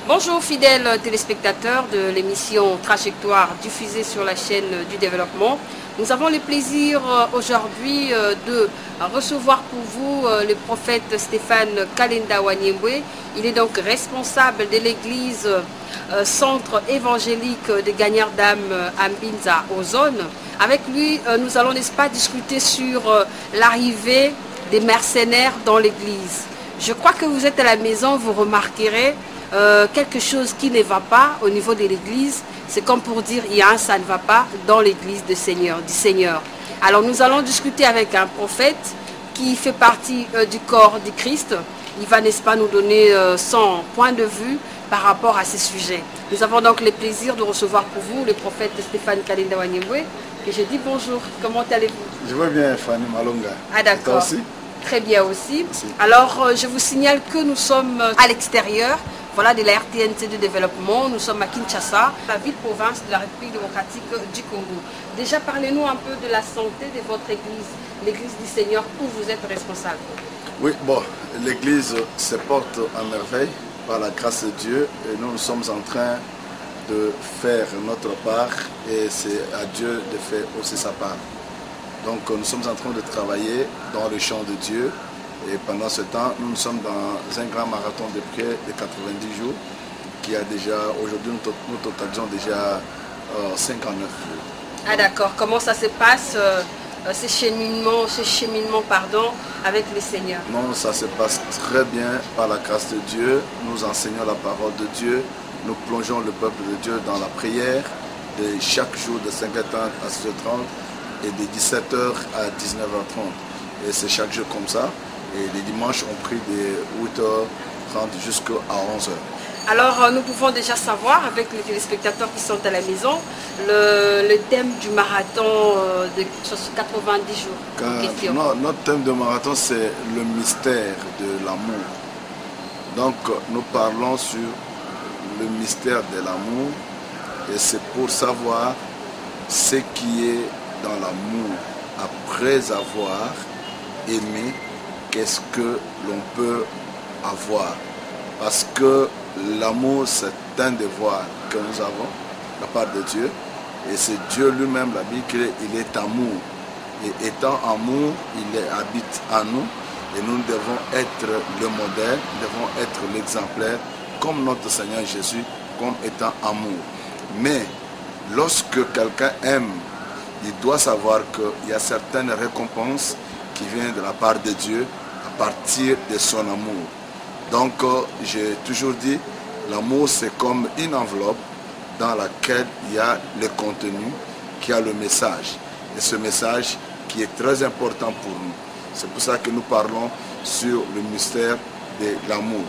Bonjour fidèles téléspectateurs de l'émission Trajectoire diffusée sur la chaîne du développement. Nous avons le plaisir aujourd'hui de recevoir pour vous le prophète Stéphane Kalenda Wanyembwe. Il est donc responsable de l'église centre évangélique de Gagnard d'âme à Mbinza aux zones. Avec lui, nous allons, n'est-ce pas, discuter sur l'arrivée des mercenaires dans l'église. Je crois que vous êtes à la maison, vous remarquerez quelque chose qui ne va pas au niveau de l'église. C'est comme pour dire il y a un ça ne va pas dans l'église du Seigneur. Alors nous allons discuter avec un prophète qui fait partie du corps du Christ. Il va, n'est-ce pas, nous donner son point de vue par rapport à ces sujets. Nous avons donc le plaisir de recevoir pour vous le prophète Stéphane Kalenda Wanyembwe. Et je dis bonjour, comment allez-vous? Je vais bien, Fanny Malonga. Ah d'accord. Toi aussi? Très bien aussi. Merci. Alors je vous signale que nous sommes à l'extérieur. Voilà, de la RTNC de développement. Nous sommes à Kinshasa, la ville-province de la République démocratique du Congo. Déjà, parlez-nous un peu de la santé de votre église, l'église du Seigneur, où vous êtes responsable. Oui, bon, l'église se porte en merveille par la grâce de Dieu et nous sommes en train de faire notre part et c'est à Dieu de faire aussi sa part. Donc nous sommes en train de travailler dans le champ de Dieu. Et pendant ce temps, nous sommes dans un grand marathon de prière de 90 jours qui a déjà, aujourd'hui, nous totalisons déjà 59 jours. Ah d'accord, comment ça se passe, ce cheminement avec le Seigneur? Non, ça se passe très bien par la grâce de Dieu. Nous enseignons la parole de Dieu. Nous plongeons le peuple de Dieu dans la prière de chaque jour de 5h30 à 6h30 et de 17h à 19h30. Et c'est chaque jour comme ça. Et les dimanches, on prie de 8h30 jusqu'à 11h. Alors, nous pouvons déjà savoir, avec les téléspectateurs qui sont à la maison, le thème du marathon de 90 jours. Non, notre thème de marathon, c'est le mystère de l'amour. Donc, nous parlons sur le mystère de l'amour. Et c'est pour savoir ce qui est dans l'amour. Après avoir aimé, qu'est-ce que l'on peut avoir? Parce que l'amour, c'est un devoir que nous avons de la part de Dieu. Et c'est Dieu lui-même, la Bible, qu'il est amour. Et étant amour, il habite en nous. Et nous devons être le modèle, nous devons être l'exemplaire, comme notre Seigneur Jésus, comme étant amour. Mais lorsque quelqu'un aime, il doit savoir qu'il y a certaines récompenses qui viennent de la part de Dieu à partir de son amour. Donc, j'ai toujours dit, l'amour c'est comme une enveloppe dans laquelle il y a le contenu, qui a le message. Et ce message qui est très important pour nous. C'est pour ça que nous parlons sur le mystère de l'amour.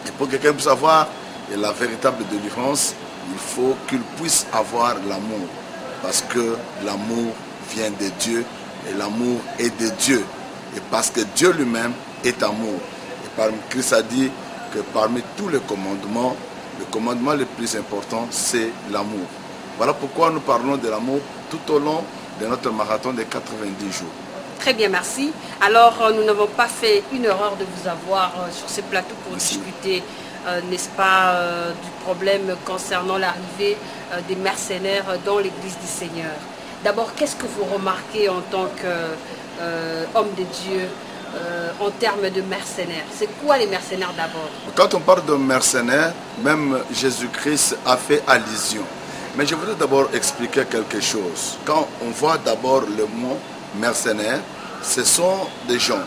Et pour que quelqu'un puisse avoir la véritable délivrance, il faut qu'il puisse avoir l'amour. Parce que l'amour vient de Dieu et l'amour est de Dieu. Et parce que Dieu lui-même est amour. Et Christ a dit que parmi tous les commandements, le commandement le plus important, c'est l'amour. Voilà pourquoi nous parlons de l'amour tout au long de notre marathon de 90 jours. Très bien, merci. Alors, nous n'avons pas fait une erreur de vous avoir sur ce plateau pour discuter, n'est-ce pas, du problème concernant l'arrivée des mercenaires dans l'église du Seigneur. D'abord, qu'est-ce que vous remarquez en tant qu'homme de Dieu en termes de mercenaires? C'est quoi les mercenaires d'abord? Quand on parle de mercenaires, même Jésus-Christ a fait allusion. Mais je voudrais d'abord expliquer quelque chose. Quand on voit d'abord le mot mercenaires, ce sont des gens,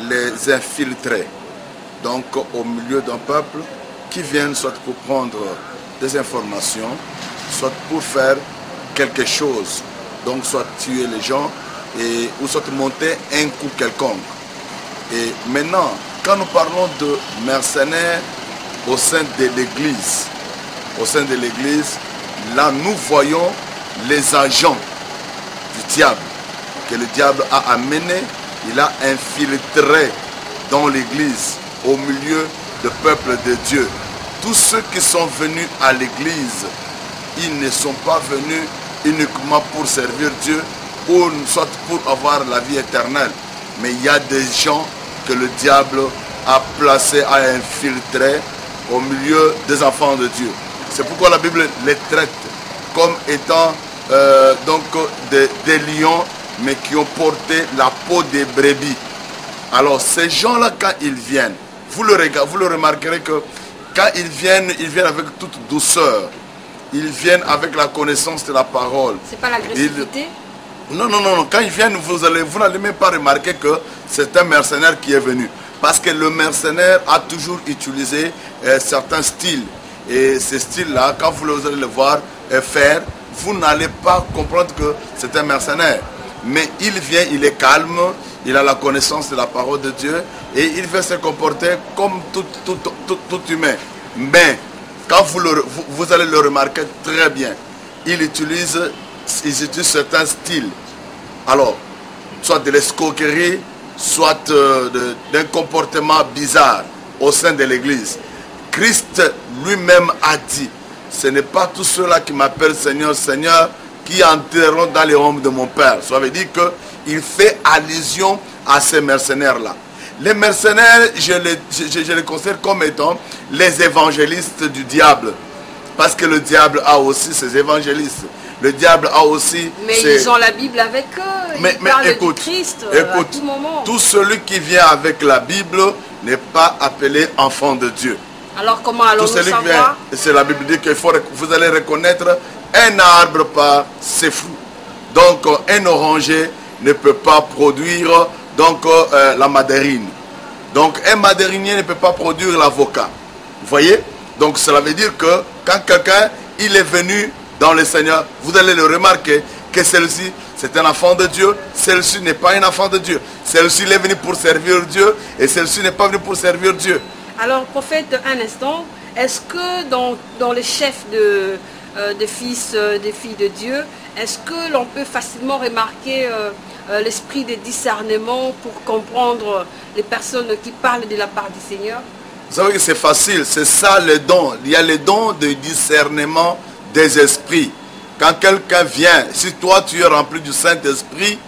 les infiltrés, donc au milieu d'un peuple qui viennent soit pour prendre des informations, soit pour faire quelque chose, donc soit tuer les gens, ou soit monter un coup quelconque. Et maintenant, quand nous parlons de mercenaires au sein de l'église, là nous voyons les agents du diable, que le diable a amené, il a infiltré dans l'église, au milieu du peuple de Dieu. Tous ceux qui sont venus à l'église, ils ne sont pas venus uniquement pour servir Dieu ou soit pour avoir la vie éternelle. Mais il y a des gens que le diable a placés, a infiltrés au milieu des enfants de Dieu. C'est pourquoi la Bible les traite comme étant donc des lions, mais qui ont porté la peau des brebis. Alors ces gens-là, quand ils viennent, vous le remarquerez que quand ils viennent avec toute douceur. Ils viennent avec la connaissance de la parole. C'est pas l'agressivité? Non. Quand ils viennent, vous n'allez même pas remarquer que c'est un mercenaire qui est venu. Parce que le mercenaire a toujours utilisé certains styles. Et ces styles-là, quand vous allez le voir faire, vous n'allez pas comprendre que c'est un mercenaire. Mais il vient, il est calme, il a la connaissance de la parole de Dieu et il veut se comporter comme tout humain. Mais quand vous allez le remarquer très bien, ils utilisent certains styles. Alors, soit de l'escroquerie, soit d'un comportement bizarre au sein de l'église. Christ lui-même a dit, ce n'est pas tous ceux-là qui m'appellent Seigneur, Seigneur, qui entreront dans les royaumes de mon Père. Ça veut dire qu'il fait allusion à ces mercenaires-là. Les mercenaires, je les considère comme étant les évangélistes du diable. Parce que le diable a aussi ses évangélistes. Le diable a aussi... Mais ils ont la Bible avec eux. Ils parlent écoute, du Christ à tout moment. Tout celui qui vient avec la Bible n'est pas appelé enfant de Dieu. Alors comment allons-nous savoir? C'est la Bible dit que vous allez reconnaître un arbre par ses fruits. Donc un oranger ne peut pas produire la mandarine. Donc un mandarinier ne peut pas produire l'avocat. Vous voyez? Donc cela veut dire que quand quelqu'un il est venu dans le Seigneur, vous allez le remarquer que celui-ci c'est un enfant de Dieu, celui-ci n'est pas un enfant de Dieu. Celui-ci est venu pour servir Dieu et celui-ci n'est pas venu pour servir Dieu. Alors prophète, un instant, est-ce que dans les chefs des fils, des filles de Dieu, est-ce que l'on peut facilement remarquer l'esprit de discernement pour comprendre les personnes qui parlent de la part du Seigneur? Vous savez que c'est facile, c'est ça le don. Il y a le don de discernement des esprits. Quand quelqu'un vient, si toi tu es rempli du Saint-Esprit,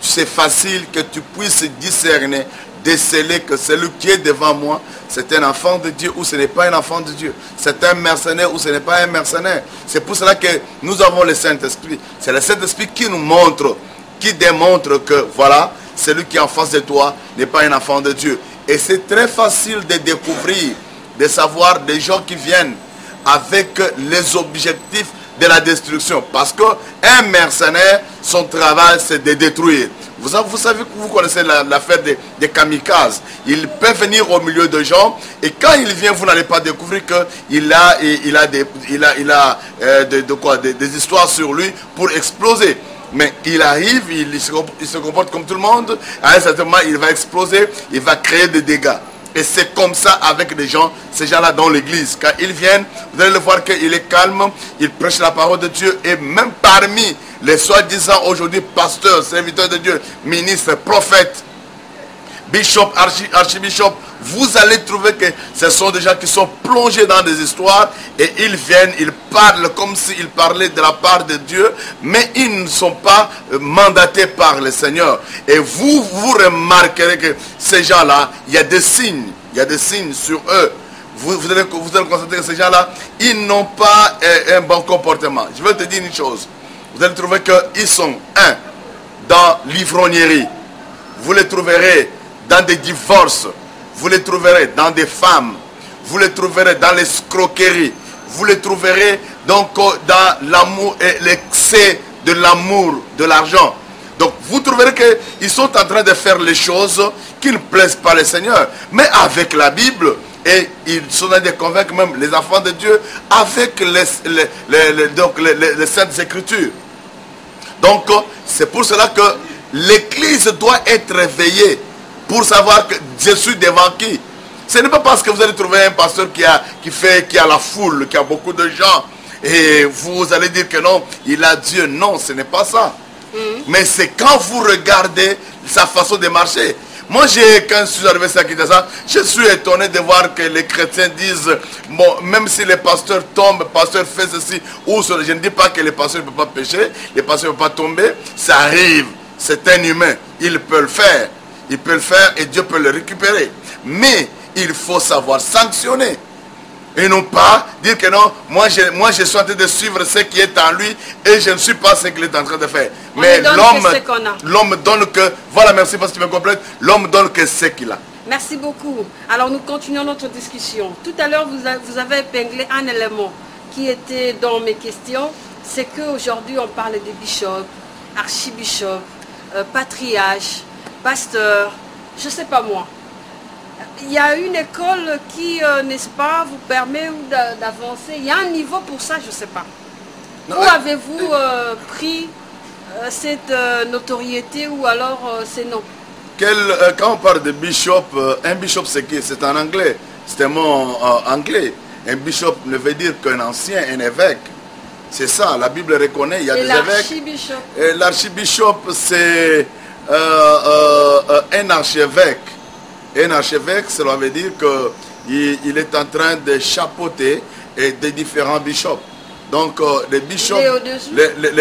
c'est facile que tu puisses discerner, déceler que celui qui est devant moi, c'est un enfant de Dieu ou ce n'est pas un enfant de Dieu. C'est un mercenaire ou ce n'est pas un mercenaire. C'est pour cela que nous avons le Saint-Esprit. C'est le Saint-Esprit qui nous montre, qui démontre que voilà, celui qui est en face de toi n'est pas un enfant de Dieu. Et c'est très facile de découvrir, de savoir des gens qui viennent avec les objectifs de la destruction. Parce qu'un mercenaire, son travail c'est de détruire. Vous savez que vous connaissez l'affaire des kamikazes. Il peut venir au milieu de gens et quand il vient, vous n'allez pas découvrir qu'il a des histoires sur lui pour exploser. Mais il arrive, il se comporte comme tout le monde. À un certain moment, il va exploser, il va créer des dégâts. Et c'est comme ça avec les gens, ces gens-là dans l'église. Quand ils viennent, vous allez le voir qu'il est calme, il prêche la parole de Dieu. Et même parmi les soi-disant aujourd'hui pasteurs, serviteurs de Dieu, ministres, prophètes, bishop, archibishop, vous allez trouver que ce sont des gens qui sont plongés dans des histoires et ils viennent, ils parlent comme s'ils parlaient de la part de Dieu, mais ils ne sont pas mandatés par le Seigneur. Et vous remarquerez que ces gens-là, il y a des signes sur eux. Vous allez constater que ces gens-là, ils n'ont pas un bon comportement. Je vais te dire une chose. Vous allez trouver qu'ils sont, dans l'ivrognerie. Vous les trouverez dans des divorces. Vous les trouverez dans des femmes. Vous les trouverez dans l'escroquerie. Vous les trouverez donc dans l'amour et l'excès de l'amour, de l'argent. Donc vous trouverez qu'ils sont en train de faire les choses qui ne plaisent pas le Seigneur. Mais avec la Bible, et ils sont en train de convaincre même les enfants de Dieu avec les Saintes Écritures. Donc c'est pour cela que l'Église doit être réveillée pour savoir que je suis devant qui. Ce n'est pas parce que vous allez trouver un pasteur qui a la foule, qui a beaucoup de gens, et vous allez dire que non, il a Dieu. Non, ce n'est pas ça. Mais c'est quand vous regardez sa façon de marcher. Moi, quand je suis arrivé à Kinshasa, je suis étonné de voir que les chrétiens disent, bon, même si les pasteurs tombent, le pasteur fait ceci, ou cela. Je ne dis pas que les pasteurs ne peuvent pas pécher, les pasteurs ne peuvent pas tomber, ça arrive. C'est un humain, il peut le faire. Il peut le faire et Dieu peut le récupérer. Mais il faut savoir sanctionner. Et non pas dire que non, moi je suis en train de suivre ce qui est en lui et je ne suis pas ce qu'il est en train de faire. Mais l'homme donne que, voilà, merci parce que tu me complètes, l'homme donne que ce qu'il a. Merci beaucoup. Alors nous continuons notre discussion. Tout à l'heure, vous avez épinglé un élément qui était dans mes questions, c'est qu'aujourd'hui on parle de bishop, archibishop, patriarche, pasteur, je ne sais pas moi. Il y a une école qui, n'est-ce pas, vous permet d'avancer. Il y a un niveau pour ça, je ne sais pas. Non, où avez-vous pris cette notoriété ou alors ces noms? Quand on parle de bishop, un bishop c'est qui? C'est en anglais. C'est un mot anglais. Un bishop ne veut dire qu'un ancien, un évêque. C'est ça, la Bible reconnaît, il y a des évêques. L'archibishop, c'est un archevêque. Un archevêque, cela veut dire qu'il est en train de chapeauter des différents bishops. Donc, les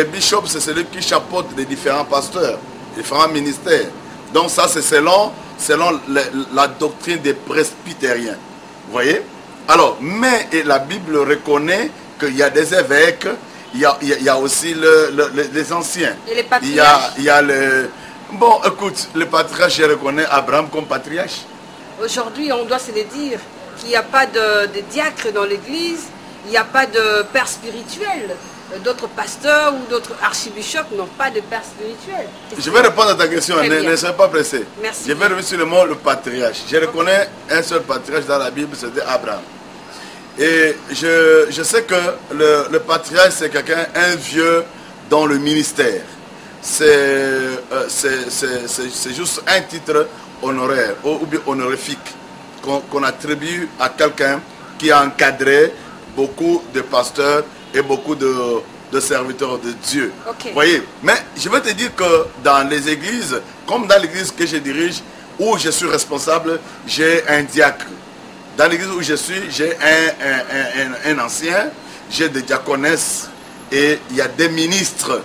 bishops, c'est celui qui chapeaute les différents pasteurs, différents ministères. Donc, ça, c'est selon la doctrine des presbytériens. Vous voyez? Alors, mais la Bible reconnaît qu'il y a des évêques, il y a aussi les anciens. Et les patriarches? Il y a le... Bon, écoute, le patriarche, je reconnais Abraham comme patriarche. Aujourd'hui, on doit se le dire qu'il n'y a pas de diacre dans l'église, il n'y a pas de père spirituel. D'autres pasteurs ou d'autres archibishops n'ont pas de père spirituel. Je vais répondre à ta question, ne sois pas pressé. Merci. Je vais revenir sur le mot le patriarche. Je reconnais un seul patriarche dans la Bible, c'était Abraham. Et je sais que le patriarche, c'est quelqu'un, un vieux dans le ministère. C'est juste un titre honoraire ou bien honorifique qu'on attribue à quelqu'un qui a encadré beaucoup de pasteurs et beaucoup de serviteurs de Dieu. Okay. Vous voyez? Mais je veux te dire que dans les églises, comme dans l'église que je dirige, où je suis responsable, j'ai un diacre. Dans l'église où je suis, j'ai un ancien, j'ai des diaconesses et il y a des ministres.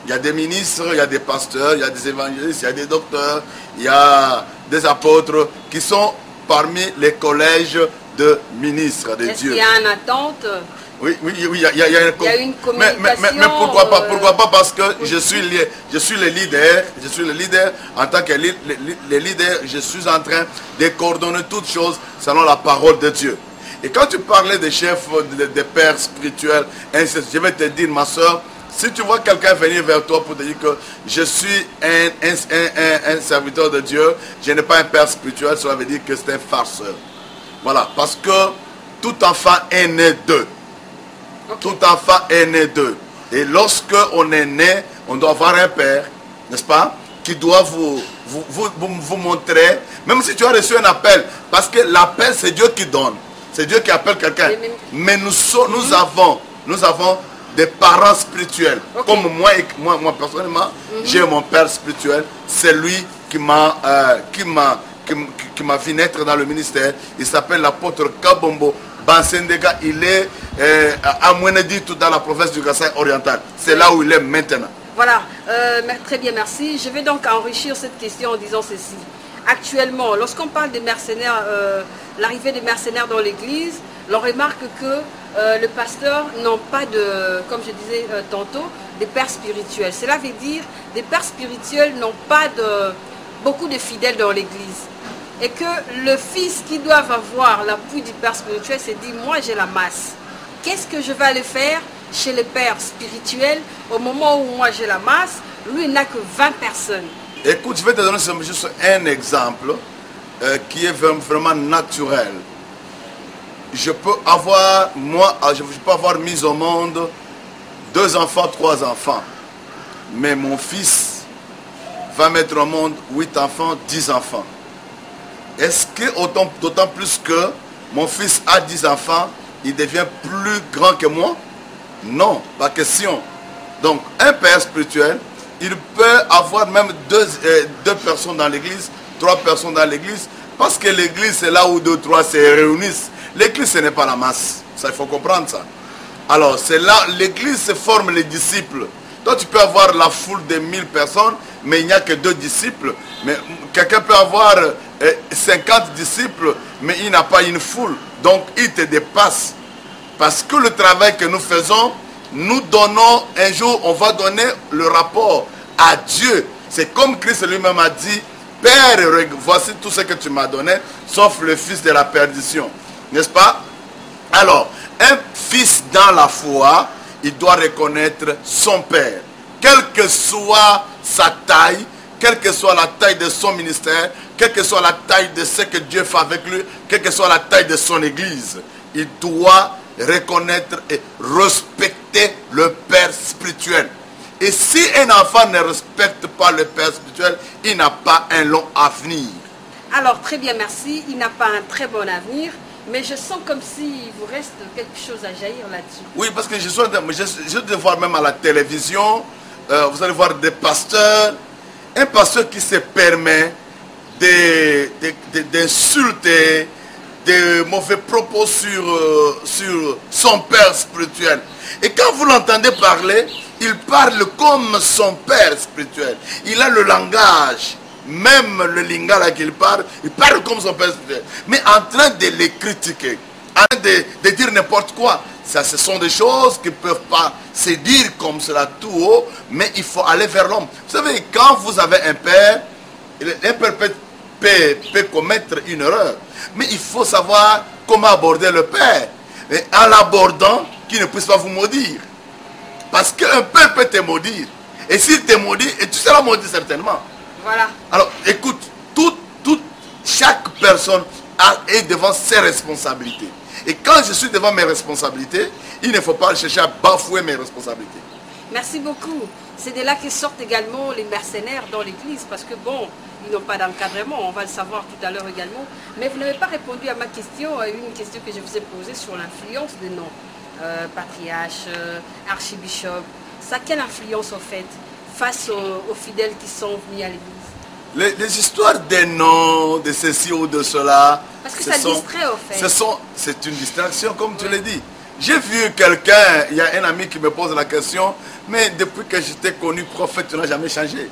Il y a des ministres, il y a des pasteurs, il y a des évangélistes, il y a des docteurs, il y a des apôtres qui sont parmi les collèges de ministres de Dieu. Est-ce qu'il y a une attente? Oui, il y a une communication. Mais pourquoi pas? Pourquoi pas? Parce que je suis le leader, en tant que leader, je suis en train de coordonner toutes choses selon la parole de Dieu. Et quand tu parlais des chefs, des pères spirituels, je vais te dire, ma soeur, si tu vois quelqu'un venir vers toi pour te dire que je suis un serviteur de Dieu, je n'ai pas un père spirituel, cela veut dire que c'est un farceur. Voilà, parce que tout enfant est né d'eux. Okay. Tout enfant est né d'eux. Et lorsque on est né, on doit avoir un père, n'est-ce pas, qui doit vous montrer, même si tu as reçu un appel, parce que l'appel c'est Dieu qui donne. C'est Dieu qui appelle quelqu'un. Mais nous avons des parents spirituels. Okay. Comme moi personnellement, j'ai mon père spirituel. C'est lui qui m'a vu naître dans le ministère. Il s'appelle l'apôtre Kabombo Bansendega. Il est à Mouenedi, tout dans la province du Kasaï oriental. C'est là où il est maintenant. Voilà, très bien, merci. Je vais donc enrichir cette question en disant ceci. Actuellement, lorsqu'on parle des mercenaires, l'arrivée des mercenaires dans l'église, l'on remarque que les pasteurs n'ont pas de, comme je disais tantôt, des pères spirituels. Cela veut dire des pères spirituels n'ont pas beaucoup de fidèles dans l'église. Et que le fils qui doit avoir l'appui du père spirituel s'est dit, moi j'ai la masse. Qu'est-ce que je vais aller faire chez le père spirituel au moment où moi j'ai la masse? Lui, il n'a que 20 personnes. Écoute, je vais te donner juste un exemple qui est vraiment naturel. Je peux avoir mis au monde 2 enfants, 3 enfants. Mais mon fils va mettre au monde 8 enfants, 10 enfants. Est-ce que d'autant plus que mon fils a 10 enfants, il devient plus grand que moi? Non, pas question. Donc, un père spirituel, il peut avoir même 2 personnes dans l'église, 3 personnes dans l'église, parce que l'église, c'est là où 2 ou 3 se réunissent. L'église, ce n'est pas la masse. Ça, il faut comprendre ça. Alors, c'est là, l'église se forme les disciples. Toi, tu peux avoir la foule de 1000 personnes, mais il n'y a que 2 disciples. Mais quelqu'un peut avoir 50 disciples, mais il n'a pas une foule. Donc, il te dépasse. Parce que le travail que nous faisons, nous donnons, un jour, on va donner le rapport à Dieu. C'est comme Christ lui-même a dit, Père, voici tout ce que tu m'as donné, sauf le fils de la perdition. N'est-ce pas? Alors, un fils dans la foi, il doit reconnaître son père. Quelle que soit sa taille, quelle que soit la taille de son ministère, quelle que soit la taille de ce que Dieu fait avec lui, quelle que soit la taille de son église, il doit reconnaître et respecter le père spirituel. Et si un enfant ne respecte pas le père spirituel, il n'a pas un long avenir. Alors, très bien, merci. Il n'a pas un très bon avenir, mais je sens comme s'il vous reste quelque chose à jaillir là-dessus. Oui, parce que je de voir même à la télévision, vous allez voir des pasteurs, un pasteur qui se permet d'insulter, des mauvais propos sur son père spirituel. Et quand vous l'entendez parler, il parle comme son père spirituel. Il a le langage, même le lingala qu'il parle, il parle comme son père spirituel. Mais en train de les critiquer, en train de dire n'importe quoi. Ça, ce sont des choses qui ne peuvent pas se dire comme cela tout haut, mais il faut aller vers l'homme. Vous savez, quand vous avez un père peut commettre une erreur. Mais il faut savoir comment aborder le père. Et en l'abordant, qu'il ne puisse pas vous maudire. Parce qu'un père peut te maudire. Et s'il te maudit, et tu seras maudit certainement. Voilà. Alors, écoute, chaque personne est devant ses responsabilités. Et quand je suis devant mes responsabilités, il ne faut pas chercher à bafouer mes responsabilités. Merci beaucoup. C'est de là que sortent également les mercenaires dans l'église, parce que bon, ils n'ont pas d'encadrement, on va le savoir tout à l'heure également. Mais vous n'avez pas répondu à ma question, à une question que je vous ai posée sur l'influence des noms. Patriarche, archibishop, ça a quelle influence en fait face aux fidèles qui sont venus à l'église? Les histoires des noms, de ceci ou de cela, parce que ça distrait au fait. C'est une distraction comme tu l'as dit. J'ai vu quelqu'un, il y a un ami qui me pose la question, mais depuis que j'étais connu prophète, tu n'as jamais changé.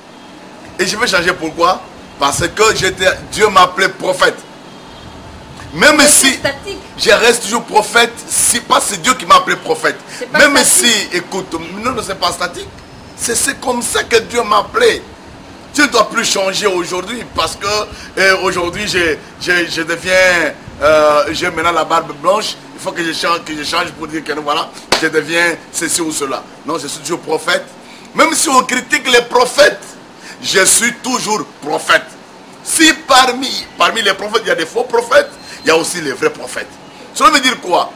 Et je vais changer pourquoi? Parce que Dieu m'appelait prophète. Même si je reste toujours prophète, c'est pas c'est Dieu qui m'a appelé prophète. Même statique. Si, écoute, non, c'est pas statique. C'est comme ça que Dieu m'a appelé. Tu ne dois plus changer aujourd'hui parce que aujourd'hui je deviens, j'ai maintenant la barbe blanche. Il faut que je change pour dire que voilà, je deviens ceci ou cela. Non, je suis toujours prophète. Même si on critique les prophètes, je suis toujours prophète. Si parmi les prophètes, il y a des faux prophètes, il y a aussi les vrais prophètes. Cela veut dire quoi?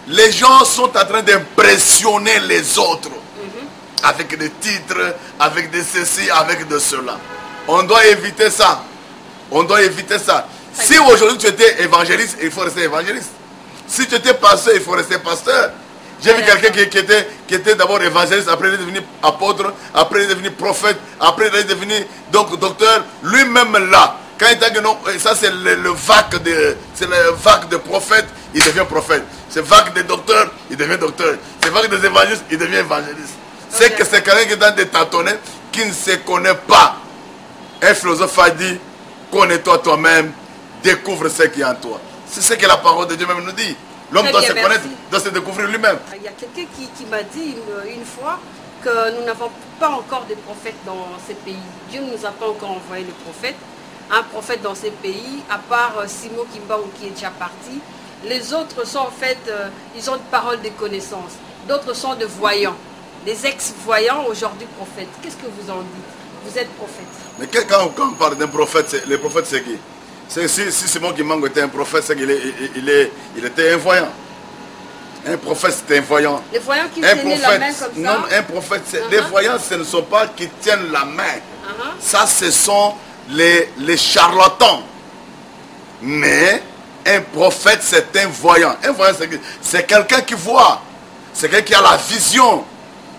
Les gens sont en train d'impressionner les autres. Avec des titres, avec des ceci, avec de cela. On doit éviter ça. On doit éviter ça. Si aujourd'hui tu étais évangéliste, il faut rester évangéliste. Si tu étais pasteur, il faut rester pasteur. J'ai vu quelqu'un qui était d'abord évangéliste, après il est devenu apôtre, après il est devenu prophète, après il est devenu donc docteur. Lui-même là, quand il dit que non, ça c'est le vague de prophète, il devient prophète. C'est vague de docteur, il devient docteur. C'est vague des évangélistes, il devient évangéliste. C'est que c'est quelqu'un qui est dans des tâtonnets, qui ne se connaît pas. Un philosophe a dit, connais-toi toi-même, découvre ce qui est en toi. C'est ce que la parole de Dieu même nous dit. L'homme doit se connaître, doit se découvrir lui-même. Il y a quelqu'un qui m'a dit une fois que nous n'avons pas encore de prophètes dans ces pays. Dieu ne nous a pas encore envoyé le prophète. Un prophète dans ces pays, à part Simo Kimbaou qui est déjà parti. Les autres sont en fait, ils ont une parole de connaissance. D'autres sont de voyants. Des ex-voyants aujourd'hui prophètes. Qu'est-ce que vous en dites? Vous êtes prophète. Mais quand on parle d'un prophète, les prophètes c'est qui? Si Simon Kimbangu était un prophète, c'est qu'il il était un voyant. Un prophète c'est un voyant. Les voyants qui tenaient la main comme ça? Non, un prophète, les voyants ce ne sont pas qui tiennent la main. Ça ce sont les charlatans. Mais un prophète c'est un voyant. Un voyant c'est quelqu'un qui voit. C'est quelqu'un qui a la vision.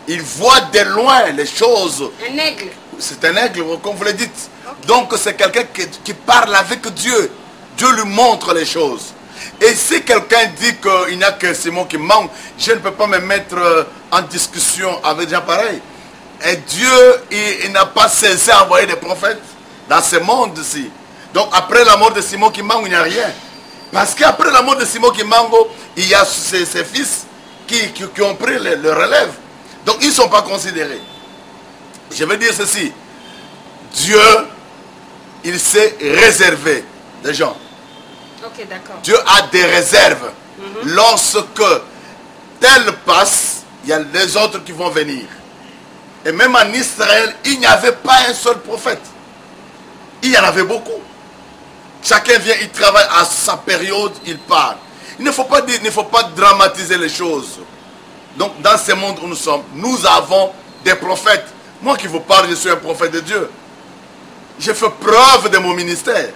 Il voit de loin les choses. Un aigle. C'est un aigle, comme vous le dites. Okay. Donc c'est quelqu'un qui parle avec Dieu. Dieu lui montre les choses. Et si quelqu'un dit qu'il n'y a que Simon qui manque, je ne peux pas me mettre en discussion avec des gens pareils. Et Dieu, il n'a pas cessé d'envoyer des prophètes dans ce monde-ci. Donc après la mort de Simon Kimbangu, il n'y a rien. Parce qu'après la mort de Simon Kimbangu, il y a ses fils qui ont pris le relève. Donc ils ne sont pas considérés. Je veux dire ceci. Dieu, il s'est réservé des gens. Ok, d'accord. Dieu a des réserves. Lorsque tel passe, il y a les autres qui vont venir. Et même en Israël, il n'y avait pas un seul prophète. Il y en avait beaucoup. Chacun vient, il travaille à sa période, il part. Il ne faut pas dire, il ne faut pas dramatiser les choses. Donc dans ce monde où nous sommes, nous avons des prophètes. Moi qui vous parle, je suis un prophète de Dieu. J'ai fait preuve de mon ministère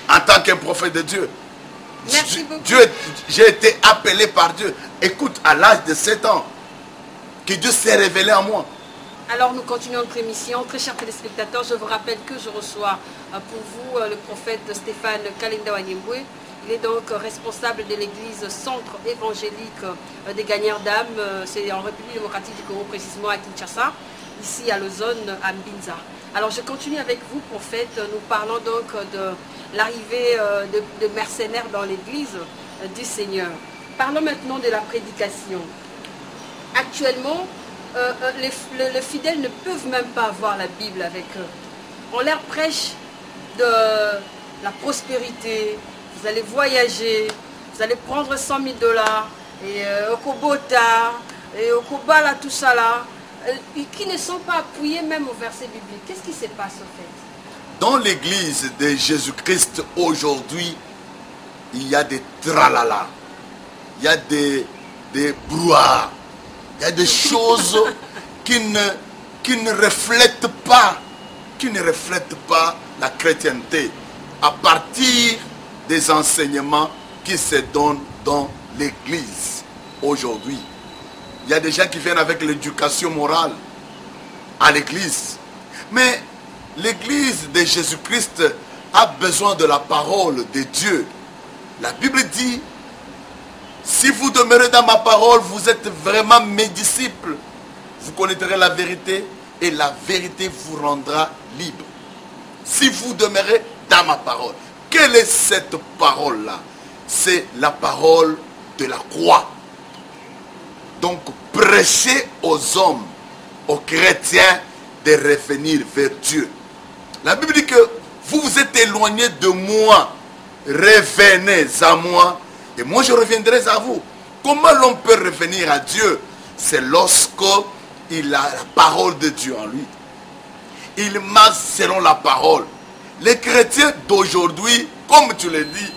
en tant qu'un prophète de Dieu. Merci beaucoup. J'ai été appelé par Dieu. Écoute, à l'âge de 7 ans, que Dieu s'est révélé à moi. Alors nous continuons notre émission. Très chers téléspectateurs, je vous rappelle que je reçois pour vous le prophète Stéphane Kalinda Wanyembwe. Il est donc responsable de l'église Centre évangélique des gagnants d'âmes. C'est en République démocratique du Congo, précisément à Kinshasa, ici à Lausanne, à Mbinza. Alors je continue avec vous, prophète. Nous parlons donc de l'arrivée de mercenaires dans l'église du Seigneur. Parlons maintenant de la prédication. Actuellement, les fidèles ne peuvent même pas avoir la Bible avec eux. On leur prêche de la prospérité, vous allez voyager, vous allez prendre 100 000 $, et au Kobota, et au Kobala, tout ça là, qui ne sont pas appuyés même au verset biblique. Qu'est-ce qui se passe au fait? Dans l'église de Jésus-Christ aujourd'hui, il y a des tralala, il y a des brouhahs, il y a des choses qui ne reflètent pas la chrétienté à partir des enseignements qui se donnent dans l'église aujourd'hui. Il y a des gens qui viennent avec l'éducation morale à l'église. Mais l'église de Jésus-Christ a besoin de la parole de Dieu. La Bible dit, si vous demeurez dans ma parole, vous êtes vraiment mes disciples. Vous connaîtrez la vérité et la vérité vous rendra libre. Si vous demeurez dans ma parole. Quelle est cette parole-là? C'est la parole de la croix. Donc, prêchez aux hommes, aux chrétiens, de revenir vers Dieu. La Bible dit que vous vous êtes éloignés de moi. Revenez à moi et moi je reviendrai à vous. Comment l'on peut revenir à Dieu? C'est lorsque il a la parole de Dieu en lui. Il marche selon la parole. Les chrétiens d'aujourd'hui, comme tu le dis,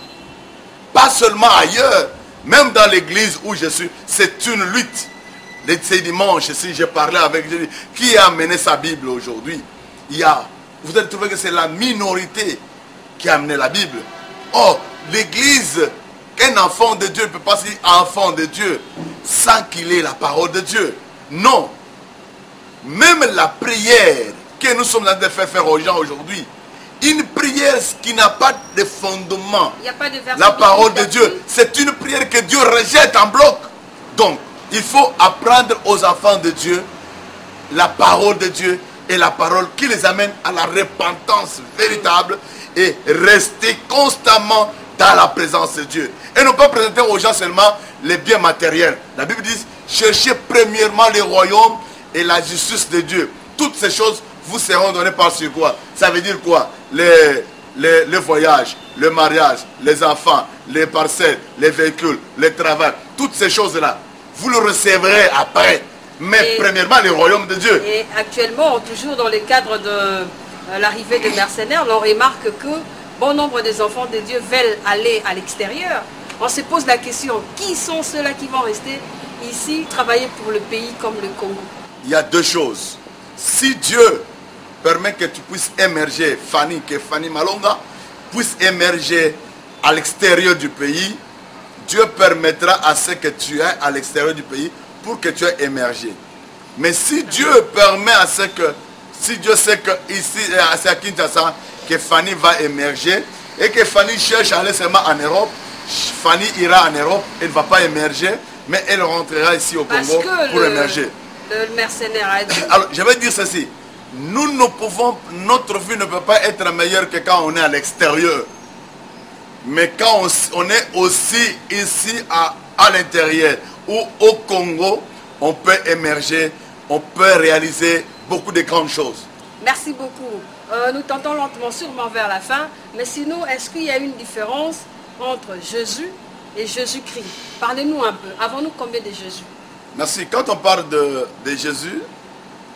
pas seulement ailleurs, même dans l'église où je suis, c'est une lutte. Ces dimanches, si j'ai parlé avec Jésus, qui a amené sa Bible aujourd'hui? Vous allez trouver que c'est la minorité qui a amené la Bible. Or, l'église, qu'un enfant de Dieu ne peut pas se dire enfant de Dieu sans qu'il ait la parole de Dieu. Non. Même la prière que nous sommes en train de faire aux gens aujourd'hui, une prière qui n'a pas de fondement, Il n'y a pas de verset la parole de biblique Dieu, c'est une prière que Dieu rejette en bloc. Donc, il faut apprendre aux enfants de Dieu la parole de Dieu et la parole qui les amène à la repentance véritable et rester constamment dans la présence de Dieu. Et ne pas présenter aux gens seulement les biens matériels. La Bible dit, cherchez premièrement le royaume et la justice de Dieu. Toutes ces choses vous seront données par sur quoi? Ça veut dire quoi? Les voyages, le mariage, les enfants, les parcelles, les véhicules, le travail, toutes ces choses-là, vous le recevrez après. Mais premièrement, le royaume de Dieu. Et actuellement, toujours dans le cadre de l'arrivée des mercenaires, on remarque que bon nombre des enfants de Dieu veulent aller à l'extérieur. On se pose la question, qui sont ceux-là qui vont rester ici, travailler pour le pays comme le Congo? Il y a deux choses. Si Dieu permet que tu puisses émerger, que Fanny Malonga puisse émerger à l'extérieur du pays, Dieu permettra à ce que tu aies à l'extérieur du pays pour que tu aies émergé. Mais si Dieu permet à ce que, si Dieu sait que ici, à Kinshasa, que Fanny va émerger et que Fanny cherche à aller seulement en Europe, Fanny ira en Europe, elle ne va pas émerger, mais elle rentrera ici au Congo pour émerger. Le mercenaire a dit. Alors, je vais dire ceci. Notre vie ne peut pas être meilleure que quand on est à l'extérieur. Mais quand on est aussi ici à l'intérieur, ou au Congo, on peut émerger, on peut réaliser beaucoup de grandes choses. Merci beaucoup. Nous tentons lentement, sûrement vers la fin. Mais sinon, est-ce qu'il y a une différence entre Jésus et Jésus-Christ? Parlez-nous un peu. Avons-nous combien de Jésus? Merci. Quand on parle de Jésus,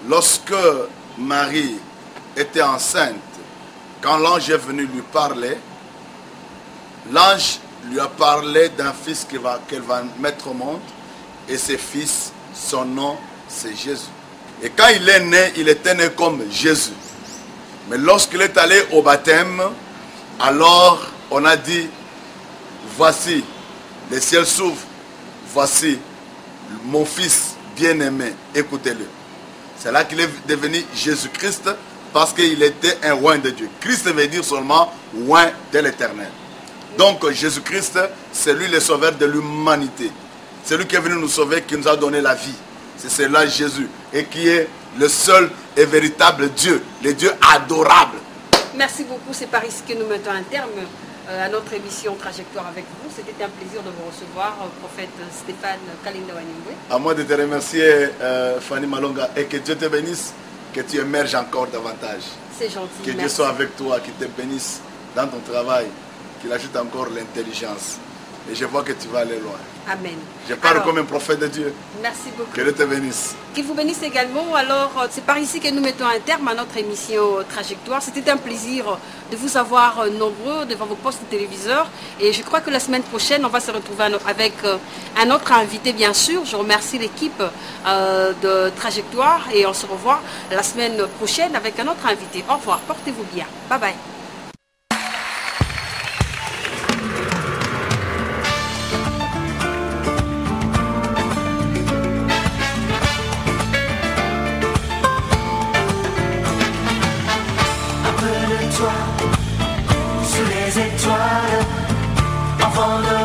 lorsque Marie était enceinte, quand l'ange est venu lui parler, l'ange lui a parlé d'un fils qu'elle va mettre au monde. Et ce fils, son nom, c'est Jésus. Et quand il est né, il était né comme Jésus. Mais lorsqu'il est allé au baptême, alors on a dit, voici, les ciels s'ouvrent, voici mon fils bien-aimé, écoutez-le. C'est là qu'il est devenu Jésus-Christ, parce qu'il était un roi de Dieu. Christ veut dire seulement roi de l'éternel. Donc Jésus-Christ, c'est lui le sauveur de l'humanité. C'est lui qui est venu nous sauver, qui nous a donné la vie. C'est cela Jésus. Et qui est le seul et véritable Dieu. Le Dieu adorable. Merci beaucoup. C'est par ici que nous mettons un terme à notre émission Trajectoire avec vous. C'était un plaisir de vous recevoir, prophète Stéphane Kalinda Wanyingwe. À moi de te remercier, Fanny Malonga. Et que Dieu te bénisse, que tu émerges encore davantage. C'est gentil. Que Dieu soit avec toi, qu'il te bénisse dans ton travail, qu'il ajoute encore l'intelligence. Et je vois que tu vas aller loin. Amen. Je parle comme un prophète de Dieu. Merci beaucoup. Que Dieu te bénisse. Qu'il vous bénisse également. Alors, c'est par ici que nous mettons un terme à notre émission Trajectoire. C'était un plaisir de vous avoir nombreux devant vos postes de téléviseurs. Et je crois que la semaine prochaine, on va se retrouver avec un autre invité, bien sûr. Je remercie l'équipe de Trajectoire et on se revoit la semaine prochaine avec un autre invité. Au revoir. Portez-vous bien. Bye bye. Sous les étoiles, enfant de